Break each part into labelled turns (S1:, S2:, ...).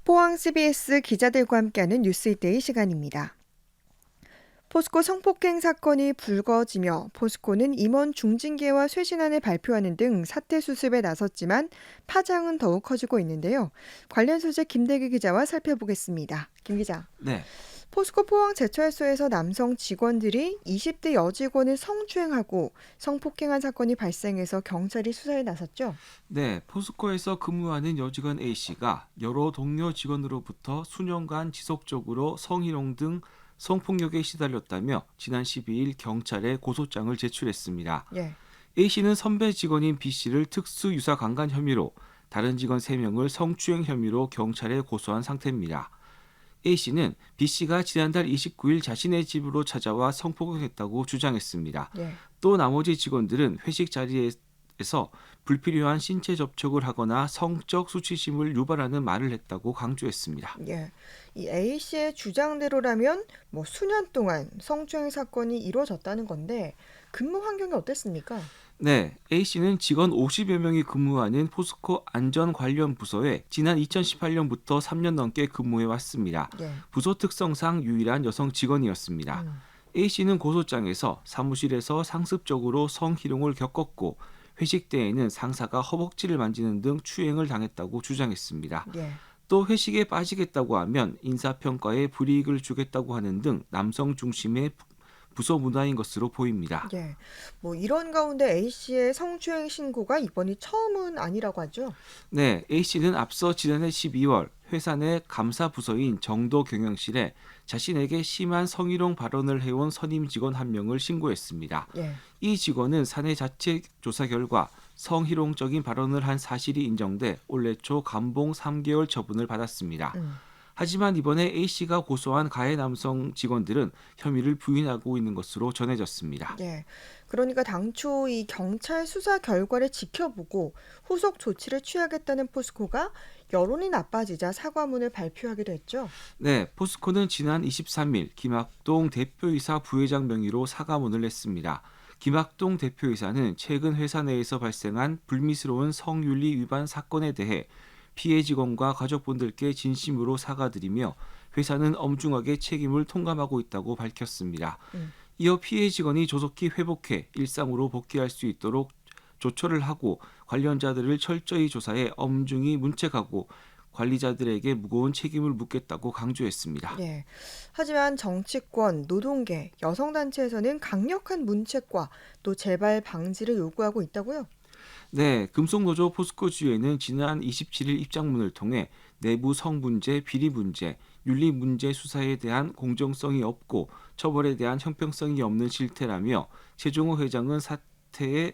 S1: 포항 CBS 기자들과 함께하는 뉴스이데이 시간입니다. 포스코 성폭행 사건이 불거지며 포스코는 임원 중징계와 쇄신안을 발표하는 등 사태 수습에 나섰지만 파장은 더욱 커지고 있는데요. 관련 소식 김대기 기자와 살펴보겠습니다. 김 기자.
S2: 네,
S1: 포스코 포항 제철소에서 남성 직원들이 20대 여직원을 성추행하고 성폭행한 사건이 발생해서 경찰이 수사에 나섰죠.
S2: 포스코에서 근무하는 여직원 A씨가 여러 동료 직원으로부터 수년간 지속적으로 성희롱 등 성폭력에 시달렸다며 지난 12일 경찰에 고소장을 제출했습니다.
S1: 예.
S2: A씨는 선배 직원인 B씨를 특수유사강간 혐의로, 다른 직원 3명을 성추행 혐의로 경찰에 고소한 상태입니다. A씨는 B씨가 지난달 29일 자신의 집으로 찾아와 성폭행했다고 주장했습니다.
S1: 예.
S2: 또 나머지 직원들은 회식 자리에서 불필요한 신체 접촉을 하거나 성적 수치심을 유발하는 말을 했다고 강조했습니다.
S1: 예. 이 A 씨의 주장대로라면 수년 동안 성추행 사건이 이루어졌다는 건데 근무 환경이 어땠습니까?
S2: A씨는 직원 50여 명이 근무하는 포스코 안전 관련 부서에 지난 2018년부터 3년 넘게 근무해 왔습니다.
S1: 예.
S2: 부서 특성상 유일한 여성 직원이었습니다.
S1: 음.
S2: A씨는 고소장에서 사무실에서 상습적으로 성희롱을 겪었고 회식 때에는 상사가 허벅지를 만지는 등 추행을 당했다고 주장했습니다.
S1: 예.
S2: 또 회식에 빠지겠다고 하면 인사평가에 불이익을 주겠다고 하는 등 남성 중심의 부서 문화인 것으로 보입니다.
S1: 예. 이런 가운데 A 씨의 성추행 신고가 이번이 처음은 아니라고 하죠.
S2: A씨는 앞서 지난해 12월 회사 내 감사 부서인 정도 경영실에 자신에게 심한 성희롱 발언을 해온 선임 직원 한 명을 신고했습니다.
S1: 예.
S2: 이 직원은 사내 자체 조사 결과 성희롱적인 발언을 한 사실이 인정돼 올해 초 감봉 3개월 처분을 받았습니다.
S1: 음.
S2: 하지만 이번에 A씨가 고소한 가해 남성 직원들은 혐의를 부인하고 있는 것으로 전해졌습니다.
S1: 예. 그러니까 당초 이 경찰 수사 결과를 지켜보고 후속 조치를 취하겠다는 포스코가 여론이 나빠지자 사과문을 발표하기도 했죠.
S2: 포스코는 지난 23일 김학동 대표이사 부회장 명의로 사과문을 냈습니다. 김학동 대표이사는 최근 회사 내에서 발생한 불미스러운 성윤리 위반 사건에 대해 피해 직원과 가족분들께 진심으로 사과드리며 회사는 엄중하게 책임을 통감하고 있다고 밝혔습니다.
S1: 음.
S2: 이어 피해 직원이 조속히 회복해 일상으로 복귀할 수 있도록 조처를 하고 관련자들을 철저히 조사해 엄중히 문책하고 관리자들에게 무거운 책임을 묻겠다고 강조했습니다.
S1: 예. 하지만 정치권, 노동계, 여성단체에서는 강력한 문책과 또 재발 방지를 요구하고 있다고요?
S2: 금속노조 포스코주에는 지난 27일 입장문을 통해 내부 성문제, 비리 문제, 윤리 문제 수사에 대한 공정성이 없고 처벌에 대한 형평성이 없는 실태라며 최종호 회장은 사태에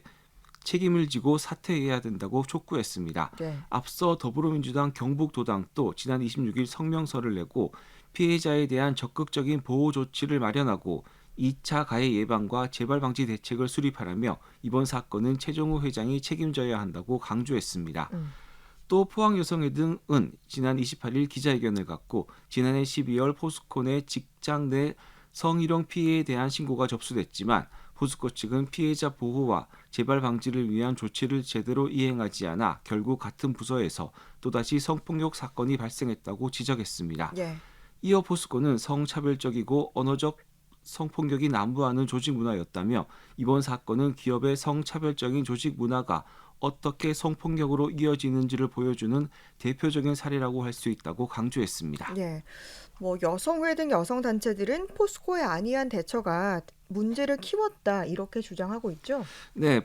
S2: 책임을 지고 사퇴해야 된다고 촉구했습니다.
S1: 네.
S2: 앞서 더불어민주당 경북도당도 지난 26일 성명서를 내고 피해자에 대한 적극적인 보호 조치를 마련하고 2차 가해 예방과 재발 방지 대책을 수립하라며 이번 사건은 최종호 회장이 책임져야 한다고 강조했습니다.
S1: 음.
S2: 또 포항여성회등은 지난 28일 기자회견을 갖고 지난해 12월 포스코 내 직장 내 성희롱 피해에 대한 신고가 접수됐지만 포스코 측은 피해자 보호와 재발 방지를 위한 조치를 제대로 이행하지 않아 결국 같은 부서에서 또다시 성폭력 사건이 발생했다고 지적했습니다.
S1: 예.
S2: 이어 포스코는 성차별적이고 언어적 성폭력이 난무하는 조직 문화였다며 이번 사건은 기업의 성차별적인 조직 문화가 어떻게 성폭력으로 이어지는지를 보여주는 대표적인 사례라고 할 수 있다고 강조했습니다.
S1: 예. 여성회 등 여성단체들은 포스코의 안이한 대처가 문제를 키웠다 이렇게 주장하고 있죠.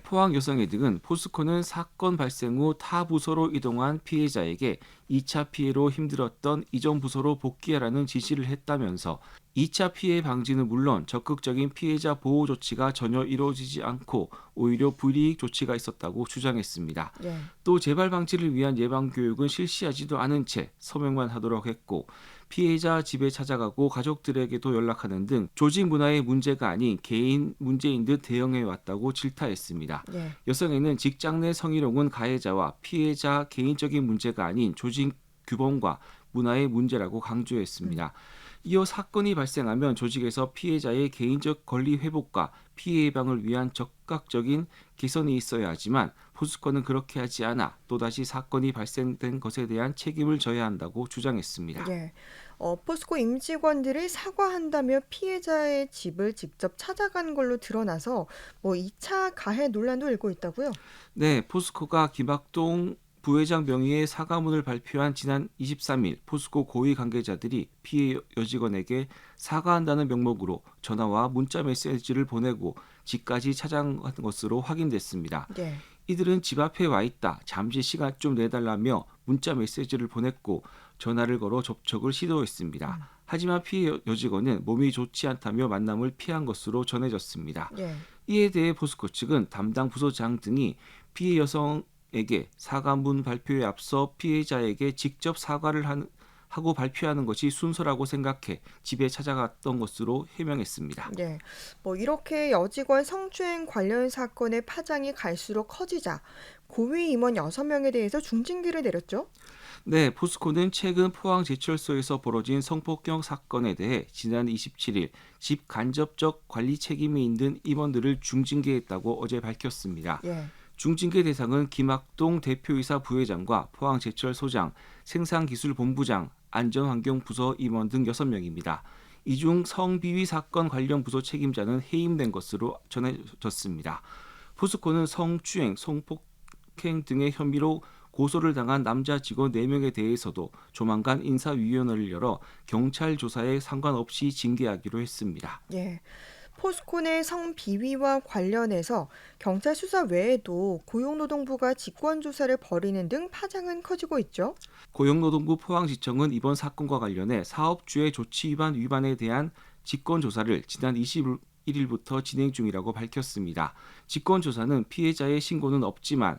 S2: 포항 여성회 등은 포스코는 사건 발생 후 타 부서로 이동한 피해자에게 2차 피해로 힘들었던 이전 부서로 복귀하라는 지시를 했다면서 2차 피해 방지는 물론 적극적인 피해자 보호 조치가 전혀 이루어지지 않고 오히려 불이익 조치가 있었다고 주장했습니다.
S1: 예.
S2: 또 재발 방지를 위한 예방 교육은 실시하지도 않은 채 서명만 하도록 했고 피해자 집에 찾아가고 가족들에게도 연락하는 등 조직 문화의 문제가 아닌 개인 문제인 듯 대응해 왔다고 질타했습니다.
S1: 예.
S2: 여성에는 직장 내 성희롱은 가해자와 피해자 개인적인 문제가 아닌 조직 규범과 문화의 문제라고 강조했습니다. 이어 사건이 발생하면 조직에서 피해자의 개인적 권리 회복과 피해 예방을 위한 적극적인 개선이 있어야 하지만 포스코는 그렇게 하지 않아 또다시 사건이 발생된 것에 대한 책임을 져야 한다고 주장했습니다.
S1: 예. 포스코 임직원들이 사과한다며 피해자의 집을 직접 찾아간 걸로 드러나서 2차 가해 논란도 일고 있다고요?
S2: 네, 포스코가 김학동 부회장 명의의 사과문을 발표한 지난 23일 포스코 고위 관계자들이 피해 여직원에게 사과한다는 명목으로 전화와 문자 메시지를 보내고 집까지 찾아간 것으로 확인됐습니다.
S1: 예.
S2: 이들은 집 앞에 와 있다. 잠시 시간 좀 내달라며 문자 메시지를 보냈고 전화를 걸어 접촉을 시도했습니다. 하지만 피해 여직원은 몸이 좋지 않다며 만남을 피한 것으로 전해졌습니다.
S1: 예.
S2: 이에 대해 포스코 측은 담당 부서장 등이 피해 여성에게 사과문 발표에 앞서 피해자에게 직접 하고 발표하는 것이 순서라고 생각해 집에 찾아갔던 것으로 해명했습니다.
S1: 예. 이렇게 여직원 성추행 관련 사건의 파장이 갈수록 커지자 고위 임원 6명에 대해서 중징계를 내렸죠?
S2: 네, 포스코는 최근 포항제철소에서 벌어진 성폭행 사건에 대해 지난 27일 집 간접적 관리 책임이 있는 임원들을 중징계했다고 어제 밝혔습니다.
S1: 예.
S2: 중징계 대상은 김학동 대표이사 부회장과 포항제철소장, 생산기술본부장, 안전환경부서 임원 등 6명입니다. 이 중 성비위 사건 관련 부서 책임자는 해임된 것으로 전해졌습니다. 포스코는 성추행, 성폭행 등의 혐의로 고소를 당한 남자 직원 4명에 대해서도 조만간 인사위원회를 열어 경찰 조사에 상관없이 징계하기로 했습니다.
S1: 예. 포스코 내 성비위와 관련해서 경찰 수사 외에도 고용노동부가 직권조사를 벌이는 등 파장은 커지고 있죠.
S2: 고용노동부 포항지청은 이번 사건과 관련해 사업주의 조치 위반에 대한 직권조사를 지난 21일부터 진행 중이라고 밝혔습니다. 직권조사는 피해자의 신고는 없지만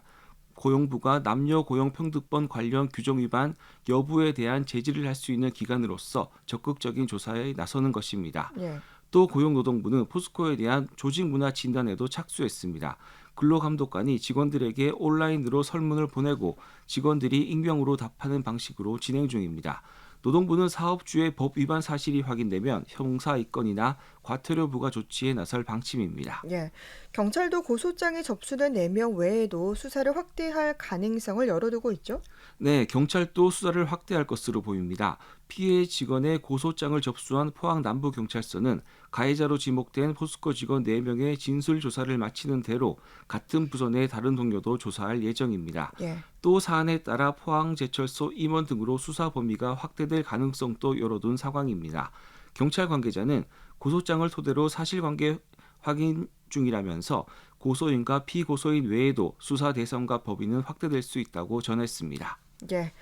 S2: 고용부가 남녀고용평등법 관련 규정 위반 여부에 대한 제지를 할 수 있는 기관으로서 적극적인 조사에 나서는 것입니다.
S1: 예.
S2: 또 고용노동부는 포스코에 대한 조직문화 진단에도 착수했습니다. 근로감독관이 직원들에게 온라인으로 설문을 보내고 직원들이 익명으로 답하는 방식으로 진행 중입니다. 노동부는 사업주의 법 위반 사실이 확인되면 형사 입건이나 과태료 부과 조치에 나설 방침입니다.
S1: 예. 경찰도 고소장이 접수된 4명 외에도 수사를 확대할 가능성을 열어두고 있죠.
S2: 네, 경찰도 수사를 확대할 것으로 보입니다. 피해 직원의 고소장을 접수한 포항 남부경찰서는 가해자로 지목된 포스코 직원 4명의 진술 조사를 마치는 대로 같은 부서 내 다른 동료도 조사할 예정입니다.
S1: 예.
S2: 또 사안에 따라 포항제철소 임원 등으로 수사 범위가 확대될 가능성도 열어둔 상황입니다. 경찰 관계자는 고소장을 토대로 사실관계 확인 중이라면서 고소인과 피고소인 외에도 수사 대상과 범위는 확대될 수 있다고 전했습니다.
S1: 예.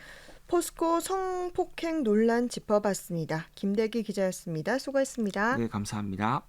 S1: 포스코 성폭행 논란 짚어봤습니다. 김대기 기자였습니다. 수고했습니다.
S2: 네, 감사합니다.